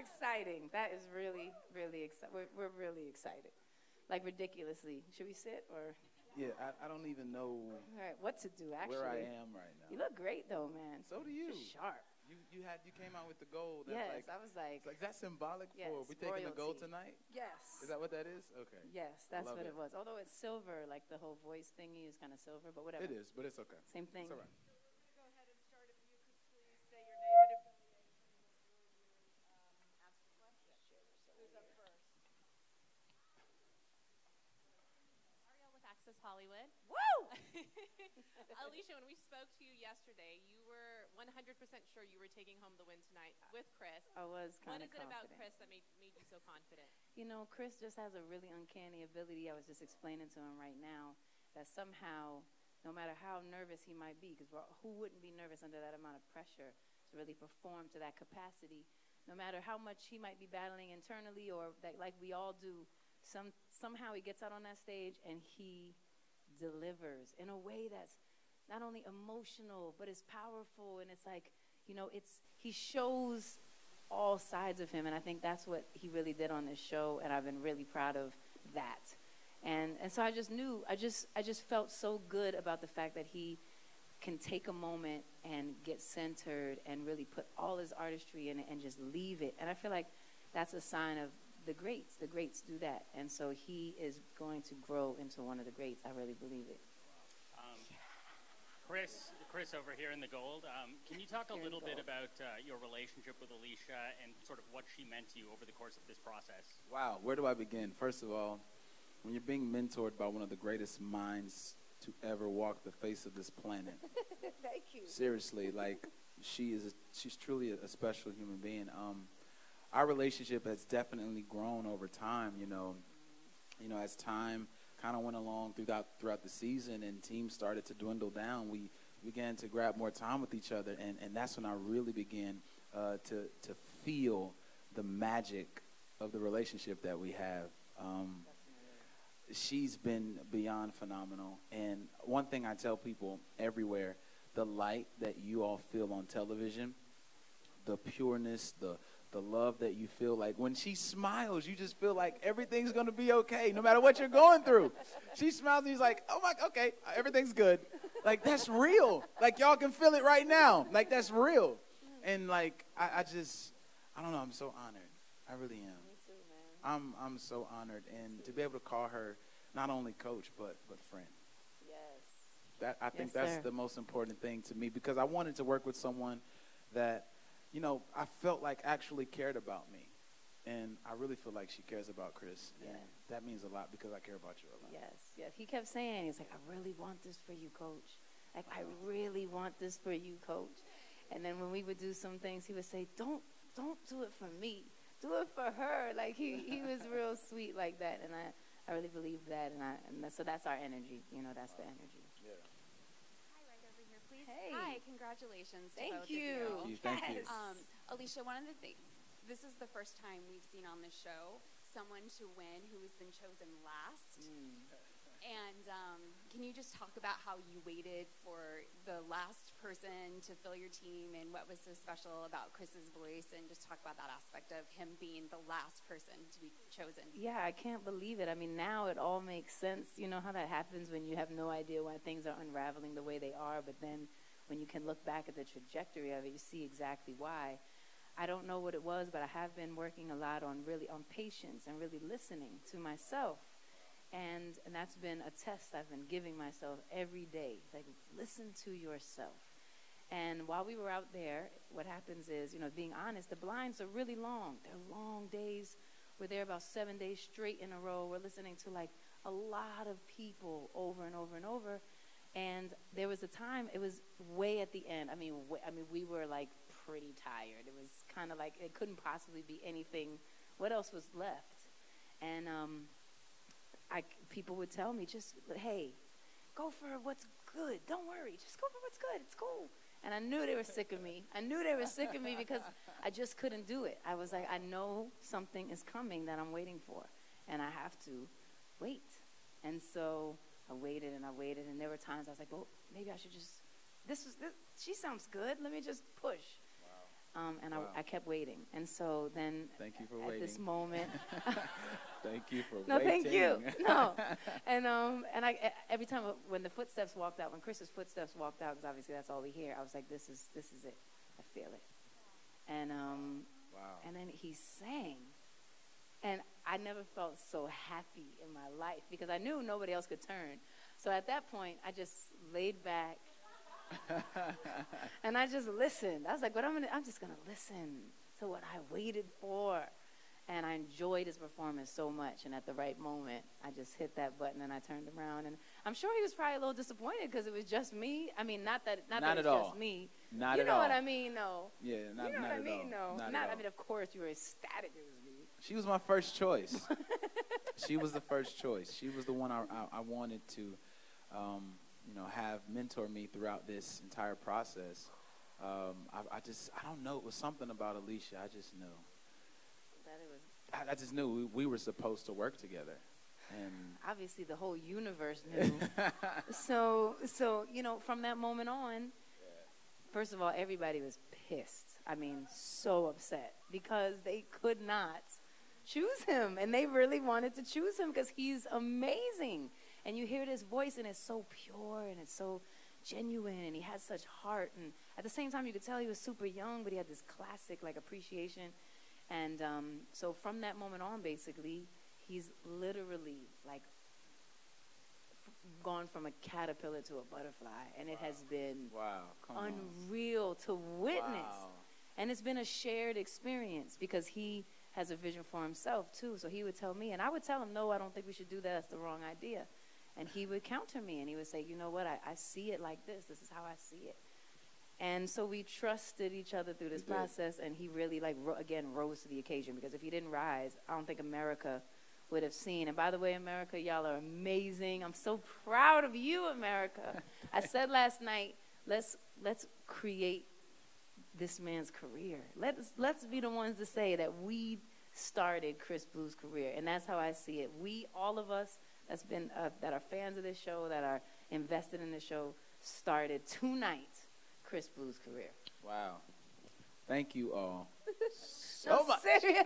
exciting. That is really, really exciting. We're really excited. Like ridiculously. Should we sit or? Yeah, I don't even know All right, what to do actually. where I am right now. You look great though, man. So do you. Just sharp. You came out with the gold. That's Yes, like, I was like, it's like, is that symbolic yes, for we taking the gold royalty. tonight? Yes. Is that what that is? Okay. Yes, that's Love what it. it was. Although it's silver, like the whole voice thingy is kind of silver, but whatever. It is, but it's okay. Same thing. It's all right. Go ahead and start. If you could please say your name and ask the question. Who's up first? Ariel with Access Hollywood. Woo! Alicia, when we spoke to you yesterday, you were 100% sure you were taking home the win tonight with Chris. I was kind What of is it about confident. Chris that made you so confident? You know, Chris just has a really uncanny ability. I was just explaining to him right now that somehow, no matter how nervous he might be, because who wouldn't be nervous under that amount of pressure to really perform to that capacity, no matter how much he might be battling internally or that, like we all do, somehow he gets out on that stage and he delivers in a way that's not only emotional, but it's powerful. And it's like, you know, he shows all sides of him. And I think that's what he really did on this show. And I've been really proud of that. And so I just knew, I just felt so good about the fact that he can take a moment and get centered and really put all his artistry in it and just leave it. And I feel like that's a sign of the greats. The greats do that. And so he is going to grow into one of the greats. I really believe it. Chris over here in the gold. Can you talk a little bit about your relationship with Alicia and sort of what she meant to you over the course of this process? Wow, where do I begin? First of all, when you're being mentored by one of the greatest minds to ever walk the face of this planet. Thank you. Seriously, like she's truly a special human being. Our relationship has definitely grown over time, you know, as time kind of went along throughout the season and teams started to dwindle down, we began to grab more time with each other, and that's when I really began to feel the magic of the relationship that we have. She's been beyond phenomenal, and one thing I tell people everywhere, the light that you all feel on television, the pureness, the love that you feel, like when she smiles, you just feel like everything's going to be okay, no matter what you're going through. She smiles and he's like, oh my, okay, everything's good. Like, that's real. Like, y'all can feel it right now. Like, that's real. And like, I don't know, I'm so honored. I really am. Me too, man. I'm so honored. And to be able to call her not only coach, but friend. Yes. I think Yes, that's sir. the most important thing to me, because I wanted to work with someone that, you know, I felt like actually cared about me. And I really feel like she cares about Chris. Yeah. And that means a lot because I care about you a lot. Yes. He kept saying, he's like, I really want this for you, coach. Like, I really want this for you, coach. And then when we would do some things, he would say, don't do it for me. Do it for her. Like, he was real sweet like that. And I really believe that. So that's our energy. You know, that's the energy. Yeah. Hi, right over here, please. Hey. Hi, congratulations to both Thank you. Thank you. Yes. Alicia, one of the things, this is the first time we've seen on this show someone to win who has been chosen last. And can you just talk about how you waited for the last person to fill your team and what was so special about Chris's voice, and just talk about that aspect of him being the last person to be chosen? Yeah, I can't believe it. I mean, now it all makes sense. You know how that happens when you have no idea why things are unraveling the way they are, but then when you can look back at the trajectory of it, you see exactly why. I don't know what it was, but I have been working a lot on patience and really listening to myself. And that's been a test I've been giving myself every day. It's like, listen to yourself. And while we were out there, what happens is, you know, being honest, the blinds are really long. They're long days. We're there about 7 days straight in a row. We're listening to like a lot of people over and over and over. And there was a time, it was way at the end. I mean, we were like pretty tired. It was kind of like it couldn't possibly be anything. What else was left? And people would tell me, just, hey, go for what's good. Don't worry. Just go for what's good. It's cool. And I knew they were sick of me. I knew they were sick of me because I just couldn't do it. I was like, I know something is coming that I'm waiting for, and I have to wait. And so I waited, and there were times I was like, well, maybe I should just, she sounds good. Let me just push. And Wow. I kept waiting. And so then Thank you for at waiting. this moment, Thank you for no, waiting. thank you. No. And every time when the footsteps walked out, when Chris's footsteps walked out, because obviously that's all we hear, I was like, this is it. I feel it. And Wow. and then he sang. And I never felt so happy in my life because I knew nobody else could turn. So at that point, I just laid back and I just listened. I was like, I'm just gonna listen to what I waited for. And I enjoyed his performance so much. And at the right moment, I just hit that button and I turned around. And I'm sure he was probably a little disappointed because it was just me. I mean, not that Not it's at all. just me. Not you at know all. what I mean? No. Yeah, not, you know not what I at mean? all. No. Not Not. at I all. mean, of course, you were ecstatic it was me. She was my first choice. She was the first choice. She was the one I wanted to, have mentor me throughout this entire process. I don't know. It was something about Alicia. I just knew. That it was. I just knew we were supposed to work together. And Obviously, the whole universe knew. so from that moment on, first of all, everybody was pissed. I mean, so upset because they could not choose him, and they really wanted to choose him because he's amazing. And you hear this voice, and it's so pure, and it's so genuine, and he has such heart. And at the same time, you could tell he was super young, but he had this classic, appreciation. And so from that moment on, basically, he's literally, gone from a caterpillar to a butterfly. And it has been unreal to witness. Wow. And it's been a shared experience because he has a vision for himself, too. So he would tell me, and I would tell him, no, I don't think we should do that. That's the wrong idea. And he would counter me, and he would say, you know what, I see it like this. This is how I see it. And so we trusted each other through this process, and he really, rose to the occasion. Because if he didn't rise, I don't think America would have seen. And by the way, America, y'all are amazing. I'm so proud of you, America. I said last night, let's create this man's career. Let's be the ones to say that we started Chris Blue's career. And that's how I see it. We, all of us that are fans of this show, that are invested in the show, started tonight Chris Blue's career. Wow. Thank you all. So much. Serious.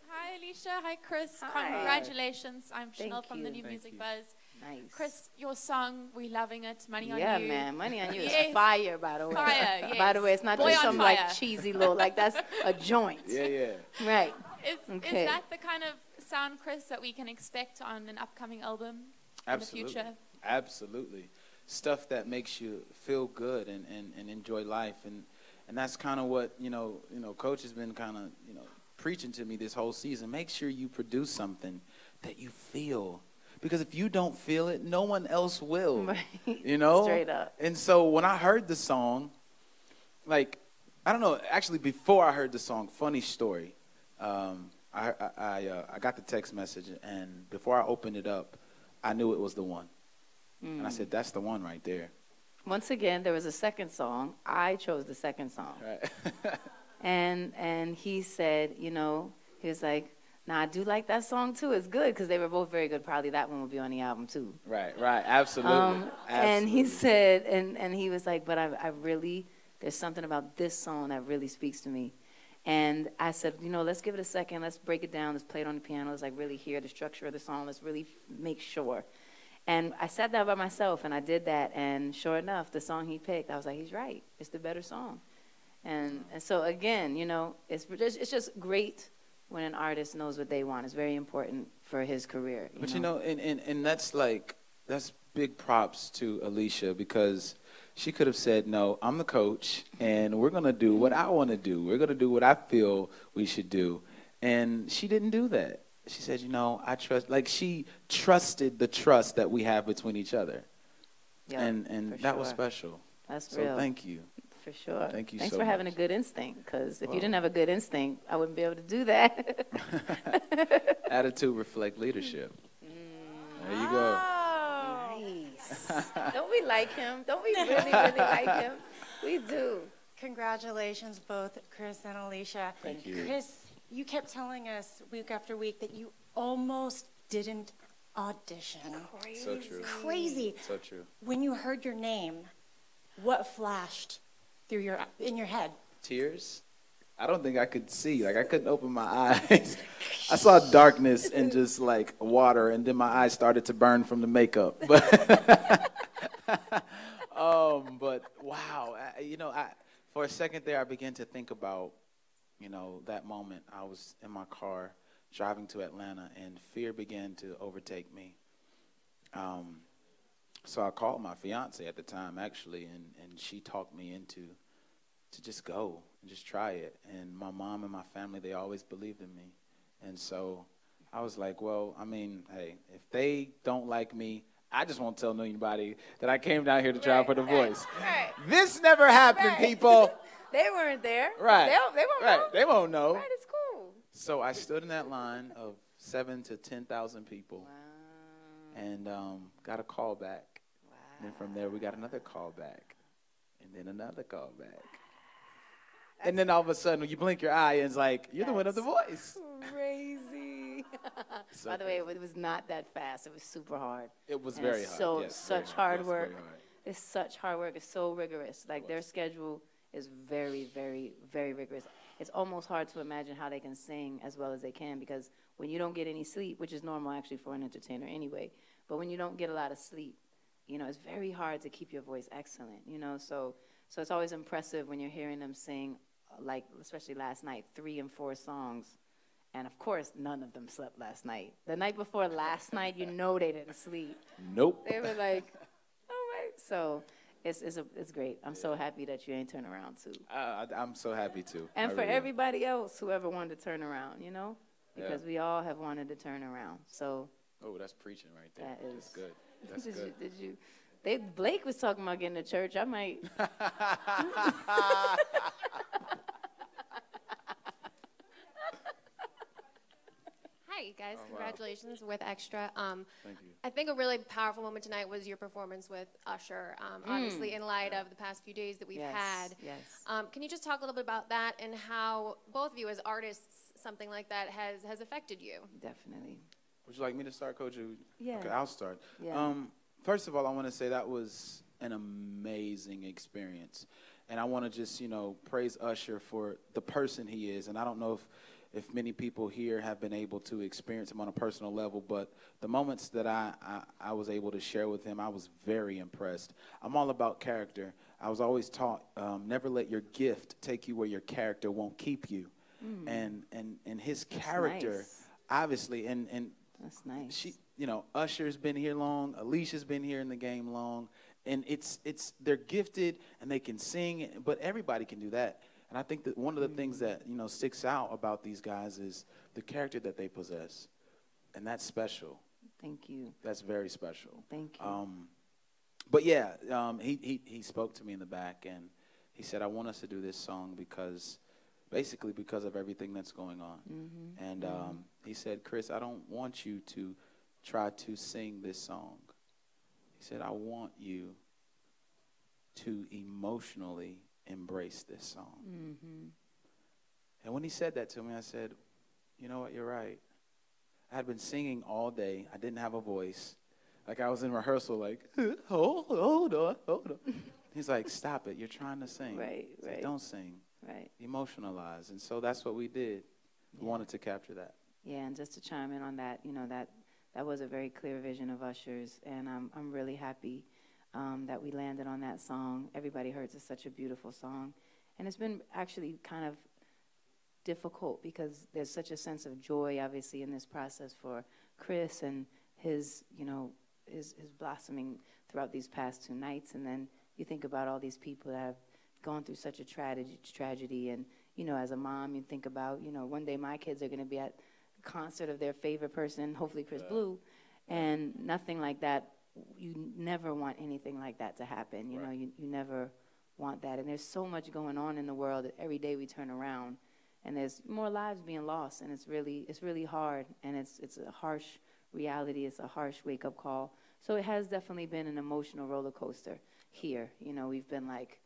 Hi, Alicia. Hi, Chris. Hi. Congratulations. I'm Thank Chanel from the you. New Thank Music you. Buzz. Nice. Chris, your song, we're loving it. Money on Yeah, You. man. Money on You is Yes. fire, by the way. Fire, yes. By the way, it's not Boy just on some fire. cheesy little, that's a joint. Yeah. Right. Is Okay. that the kind of sound, Chris, that we can expect on an upcoming album Absolutely. in the future? Absolutely. Stuff that makes you feel good and enjoy life. And that's kind of what, Coach has been kind of, preaching to me this whole season. Make sure you produce something that you feel. Because if you don't feel it, no one else will. Right. Straight up. And so when I heard the song, I don't know, actually before I heard the song, funny story. I got the text message, and before I opened it up, I knew it was the one. And I said, that's the one right there. Once again, there was a second song. I chose the second song. Right. And he said, he was like, nah, I do like that song too. It's good because they were both very good. Probably that one will be on the album too. Right. Absolutely. And he said, and he was like, but I really, there's something about this song that really speaks to me. And I said, let's give it a second. Let's break it down. Let's play it on the piano. Let's really hear the structure of the song. Let's really make sure. And I sat down by myself, and I did that. And sure enough, the song he picked, I was like, he's right. It's the better song. And so, again, it's just great when an artist knows what they want. It's very important for his career. But, and that's big props to Alicia, because she could have said, no, I'm the coach, and we're going to do what I want to do. We're going to do what I feel we should do. And she didn't do that. She said, I trust, she trusted the trust that we have between each other. Yeah, and that was special. That's so real. Thank you. For sure. Thank you Thanks so for having much. a good instinct, because if you didn't have a good instinct, I wouldn't be able to do that. Attitude reflect leadership. There you go. Nice. Don't we like him? Don't we really, really like him? We do. Congratulations, both Chris and Alicia. Thank you. Chris, you kept telling us week after week that you almost didn't audition. So true. Crazy. So true. When you heard your name, what flashed in your head? Tears? I don't think I could see. Like, I couldn't open my eyes. I saw darkness and just, like, water, and then my eyes started to burn from the makeup. But, but wow. For a second there, I began to think about, that moment. I was in my car driving to Atlanta, and fear began to overtake me. So I called my fiance at the time, actually, and she talked me into to just go and just try it. And my mom and my family, they always believed in me. And so I was like, well, I mean, hey, if they don't like me, I just won't tell anybody that I came down here to try for The Voice. Right. This never happened, people. They weren't there. Right. They won't know. They won't know. Right, it's cool. So I stood in that line of 7,000 to 10,000 people. Wow. And got a call back. Wow. And then from there, we got another call back. And then another call back. And then all of a sudden, when you blink your eye, it's like, you're the winner of The Voice. Crazy. So By the way, it was not that fast. It was super hard. It was And very it's hard. So Yes, such very hard Yes, work. very hard. It's such hard work. It's so rigorous. Like their schedule is very, very, very rigorous. It's almost hard to imagine how they can sing as well as they can, because when you don't get any sleep, which is normal actually for an entertainer anyway, but when you don't get a lot of sleep, it's very hard to keep your voice excellent. So it's always impressive when you're hearing them sing, like especially last night, 3 and 4 songs. And of course, none of them slept last night. The night before last night, they didn't sleep. Nope. They were like, all right. So it's great. I'm so happy that you ain't turn around too. I'm so happy too. And I for really am. everybody else, whoever wanted to turn around, because we all have wanted to turn around. So Oh, that's preaching right there. that is That's good. That's did good. you? Blake was talking about getting to church. I might. Hi, guys. Oh, wow. Congratulations with Extra. Thank you. I think a really powerful moment tonight was your performance with Usher, obviously in light of the past few days that we've had. Yes. Can you just talk a little bit about that and how both of you as artists, something like that has affected you? Definitely. Would you like me to start, Coach? Yeah. Okay, I'll start. Yeah. First of all, I want to say that was an amazing experience. And I want to just, praise Usher for the person he is. And I don't know if many people here have been able to experience him on a personal level, but the moments that I was able to share with him, I was very impressed. I'm all about character. I was always taught, never let your gift take you where your character won't keep you. And his character, nice. obviously, and That's nice. she, Usher's been here long, Alicia's been here in the game long, and they're gifted and they can sing, but everybody can do that. And I think that one of the things that, sticks out about these guys is the character that they possess. And that's special. Thank you. That's very special. Thank you. But yeah, he spoke to me in the back and he said, I want us to do this song basically because of everything that's going on. And he said, Chris, I don't want you to try to sing this song. He said, I want you to emotionally embrace this song. And when he said that to me, I said, you know what, you're right. I had been singing all day. I didn't have a voice. Like I was in rehearsal, like, hold on. He's like, stop it. You're trying to sing. Right. Like, don't sing. Right. Emotionalize. And so that's what we did. We wanted to capture that. Yeah, and just to chime in on that, that was a very clear vision of Usher's, and I'm really happy that we landed on that song. Everybody Hurts is such a beautiful song, and it's been actually kind of difficult because there's such a sense of joy, obviously, in this process for Chris and his blossoming throughout these past 2 nights, and then you think about all these people that have gone through such a tragedy, and as a mom, you think about one day my kids are going to be at a concert of their favorite person, hopefully Chris Blue, and nothing like that. You never want anything like that to happen. You know, you never want that. And there's so much going on in the world that every day we turn around, and there's more lives being lost, and it's really hard, and it's a harsh reality. It's a harsh wake-up call. So it has definitely been an emotional roller coaster here. We've been like,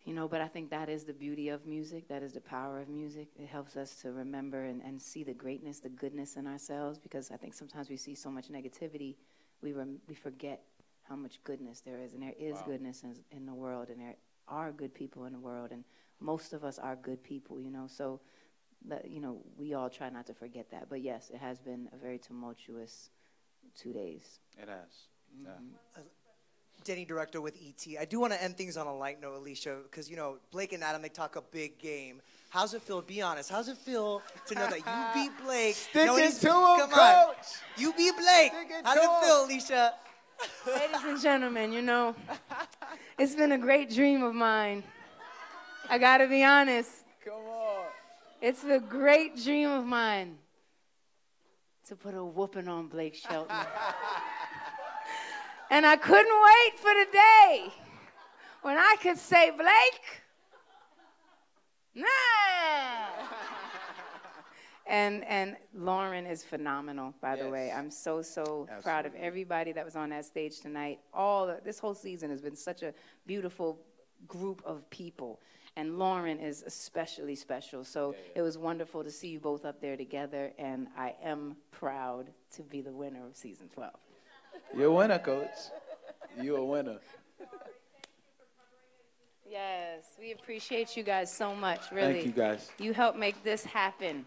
but I think that is the beauty of music. That is the power of music. It helps us to remember and see the greatness, the goodness in ourselves, because I think sometimes we see so much negativity, we forget how much goodness there is, and there is goodness in the world, and are good people in the world, and most of us are good people, you know. So, we all try not to forget that. But yes, it has been a very tumultuous 2 days. It has. Yeah. Denny, director with E.T. I do want to end things on a light note, Alicia, because, Blake and Adam, they talk a big game. How's it feel? Be honest. How's it feel to know that you beat Blake? Stick it to him, come coach. On. You beat Blake. Stick it How to does it him. feel, Alicia? Ladies and gentlemen, it's been a great dream of mine. I got to be honest. Come on. It's a great dream of mine to put a whooping on Blake Shelton. And I couldn't wait for the day when I could say, Blake, nah. And Lauren is phenomenal, by the way. I'm so proud of everybody that was on that stage tonight. This whole season has been such a beautiful group of people. And Lauren is especially special. So it was wonderful to see you both up there together. And I am proud to be the winner of season 12. You're a winner, coach. You're a winner. Yes, we appreciate you guys so much, really. Thank you, guys. You helped make this happen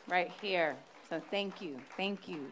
right here. So thank you. Thank you.